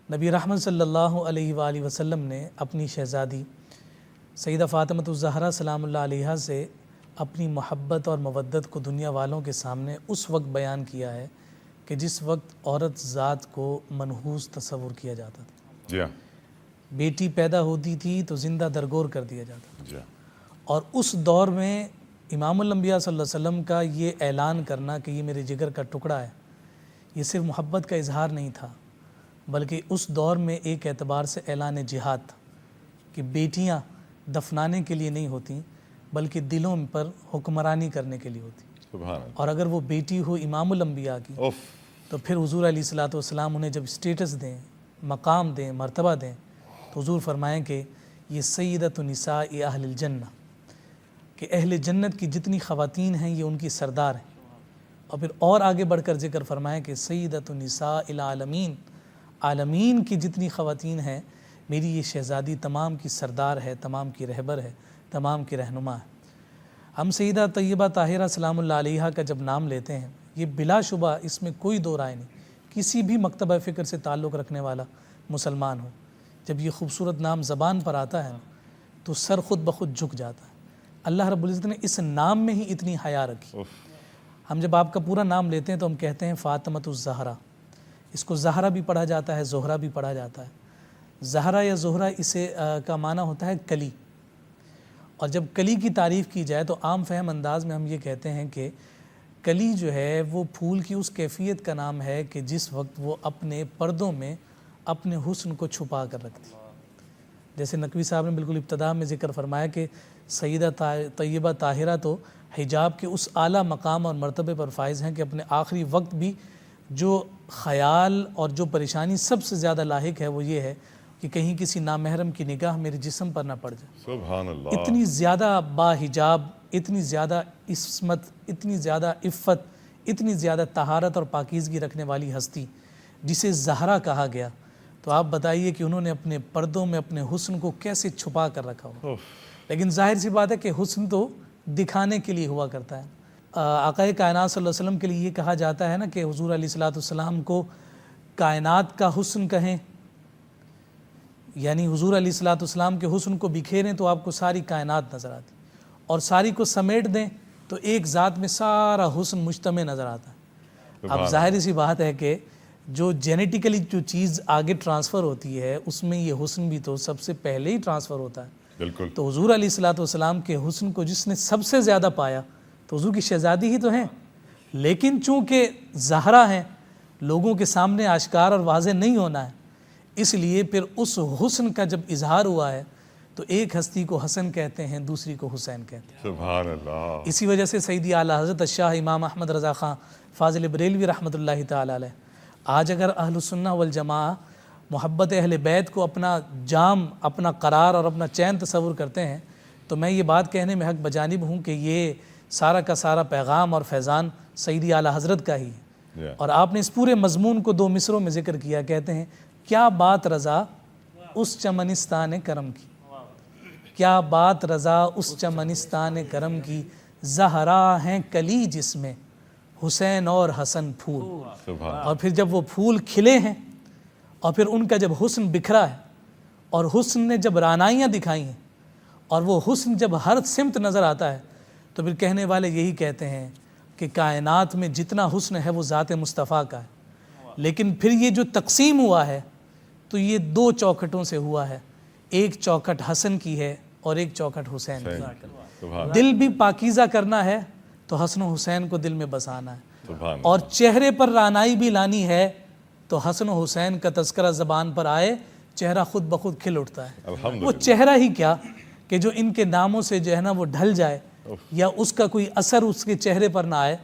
نبی رحمت صلی اللہ علیہ وآلہ وسلم نے اپنی شہزادی سیدہ فاطمۃ الزہرا سلام اللہ علیہا سے اپنی محبت اور مودت کو دنیا والوں کے سامنے اس وقت بیان کیا ہے کہ جس وقت عورت ذات کو منحوس تصور کیا جاتا تھا. جی ہاں. بیٹی پیدا ہوتی تھی تو زندہ درگور کر دیا جاتا تھا. جی ہاں. اور اس دور میں امام الانبیاء صلی اللہ علیہ وسلم کا یہ اعلان کرنا کہ یہ میرے جگر کا ٹکڑا ہے، یہ صرف محبت کا اظہار نہیں تھا، بلکہ اس دور میں ایک اعتبار سے اعلان جہاد تھا کہ بیٹیاں دفنانے کے لیے نہیں ہوتیں بلکہ دلوں پر حکمرانی کرنے کے لیے ہوتی. سبحان اللہ. اور اگر وہ بیٹی ہو امام الانبیاء کی اوف. تو پھر حضور علیہ الصلوۃ والسلام انہیں جب اسٹیٹس دیں، مقام دیں، مرتبہ دیں، تو حضور فرمائیں کہ یہ سیدۃ نساء اہل الجنہ، کہ اہل جنت کی جتنی خواتین ہیں یہ ان کی سردار ہیں. اور پھر اور آگے بڑھ کر ذکر فرمائیں کہ سیدۃ نساء العالمین، عالمین کی جتنی خواتین ہیں میری یہ شہزادی تمام کی سردار ہے، تمام کی رہبر ہے، تمام کی رہنما ہے. ہم سیدہ طیبہ طاہرہ سلام اللہ علیہا کا جب نام لیتے ہیں یہ بلا شبہ اس میں کوئی دو رائے نہیں، کسی بھی مکتبہ فکر سے تعلق رکھنے والا مسلمان ہو جب یہ خوبصورت نام زبان پر آتا ہے تو سر خود بخود جھک جاتا ہے. اللہ رب العزت نے اس نام میں ہی اتنی حیا رکھی. ہم جب آپ کا پورا نام لیتے ہیں تو ہم کہتے ہیں فاطمۃ الزہرا، اس کو زہرا بھی پڑھا جاتا ہے، زہرا بھی پڑھا جاتا ہے. زہرا یا زہرا اسے کا معنی ہوتا ہے کلی، اور جب کلی کی تعریف کی جائے تو عام فہم انداز میں ہم یہ کہتے ہیں کہ کلی جو ہے وہ پھول کی اس کیفیت کا نام ہے کہ جس وقت وہ اپنے پردوں میں اپنے حسن کو چھپا کر رکھتی. جیسے نقوی صاحب نے بالکل ابتدا میں ذکر فرمایا کہ سیدہ طیبہ طاہرہ تو حجاب کے اس اعلیٰ مقام اور مرتبے پر فائز ہیں کہ اپنے آخری وقت بھی جو خیال اور جو پریشانی سب سے زیادہ لاحق ہے وہ یہ ہے کہ کہیں کسی نامحرم کی نگاہ میرے جسم پر نہ پڑ جائے. سبحان اللہ. اتنی زیادہ با حجاب، اتنی زیادہ عصمت، اتنی زیادہ عفت، اتنی زیادہ طہارت اور پاکیزگی رکھنے والی ہستی جسے زہرا کہا گیا، تو آپ بتائیے کہ انہوں نے اپنے پردوں میں اپنے حسن کو کیسے چھپا کر رکھا ہو. لیکن ظاہر سی بات ہے کہ حسن تو دکھانے کے لیے ہوا کرتا ہے. آقا کائنات صلی اللہ علیہ وسلم کے لیے یہ کہا جاتا ہے نا کہ حضور علیہ الصلوۃ والسلام کو کائنات کا حسن کہیں، یعنی حضور علیہ الصلوۃ والسلام کے حسن کو بکھیریں تو آپ کو ساری کائنات نظر آتی، اور ساری کو سمیٹ دیں تو ایک ذات میں سارا حسن مجتمع نظر آتا ہے. اب ظاہر سی بات ہے کہ جو جینیٹیکلی جو چیز آگے ٹرانسفر ہوتی ہے اس میں یہ حسن بھی تو سب سے پہلے ہی ٹرانسفر ہوتا ہے. بالکل. تو حضور علیہ الصلوۃ والسلام کے حسن کو جس نے سب سے زیادہ پایا تو حضور کی شہزادی ہی تو ہیں، لیکن چونکہ زہرا ہیں لوگوں کے سامنے آشکار اور واضح نہیں ہونا ہے، اس لیے پھر اس حسن کا جب اظہار ہوا ہے تو ایک ہستی کو حسن کہتے ہیں، دوسری کو حسین کہتے ہیں. سبحان اللہ. اسی وجہ سے سیدی اعلیٰ حضرت الشاہ امام احمد رضا خان فاضل بریلوی رحمۃ اللہ تعالی علیہ آج اگر اہل السنہ والجماعہ محبت اہل بیت کو اپنا جام، اپنا قرار اور اپنا چین تصور کرتے ہیں تو میں یہ بات کہنے میں حق بجانب ہوں کہ یہ سارا کا سارا پیغام اور فیضان سیدی اعلیٰ حضرت کا ہی ہے. اور آپ نے اس پورے مضمون کو 2 مصروں میں ذکر کیا. کہتے ہیں کیا بات رضا اس چمنستان کرم کی، کیا بات رضا اس چمنستان کرم کی، زہرا ہیں کلی جس میں حسین اور حسن پھول. اور پھر جب وہ پھول کھلے ہیں اور پھر ان کا جب حسن بکھرا ہے اور حسن نے جب رانائیاں دکھائی ہیں اور وہ حسن جب ہر سمت نظر آتا ہے تو پھر کہنے والے یہی کہتے ہیں کہ کائنات میں جتنا حسن ہے وہ ذات مصطفیٰ کا ہے. لیکن پھر یہ جو تقسیم ہوا ہے تو یہ 2 چوکھٹوں سے ہوا ہے، ایک چوکھٹ حسن کی ہے اور ایک چوکھٹ حسین کی. دل بھی پاکیزہ کرنا ہے تو حسن و حسین کو دل میں بسانا ہے، اور چہرے پر رانائی بھی لانی ہے تو حسن و حسین کا تذکرہ زبان پر آئے چہرہ خود بخود کھل اٹھتا ہے. وہ چہرہ ہی کیا کہ جو ان کے ناموں سے جو ہے نا وہ ڈھل جائے یا اس کا کوئی اثر اس کے چہرے پر نہ آئے،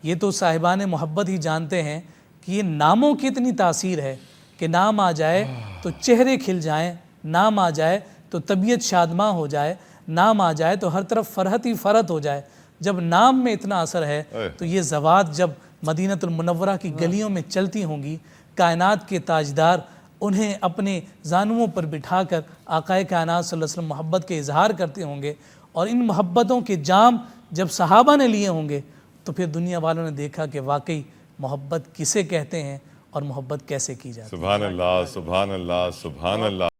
یہ تو صاحبان محبت ہی جانتے ہیں کہ یہ ناموں کی اتنی تاثیر ہے کہ نام آ جائے تو چہرے کھل جائیں، نام آ جائے تو طبیعت شادماں ہو جائے، نام آ جائے تو ہر طرف فرحت ہی فرحت ہو جائے. جب نام میں اتنا اثر ہے تو یہ زوات جب مدینہ المنورہ کی گلیوں میں چلتی ہوں گی، کائنات کے تاجدار انہیں اپنے زانوؤں پر بٹھا کر آقا کائنات صلی اللہ علیہ وسلم محبت کے اظہار کرتے ہوں گے، اور ان محبتوں کے جام جب صحابہ نے لیے ہوں گے تو پھر دنیا والوں نے دیکھا کہ واقعی محبت کسے کہتے ہیں اور محبت کیسے کی جاتی ہے۔ سبحان اللہ، سبحان اللہ، سبحان اللہ۔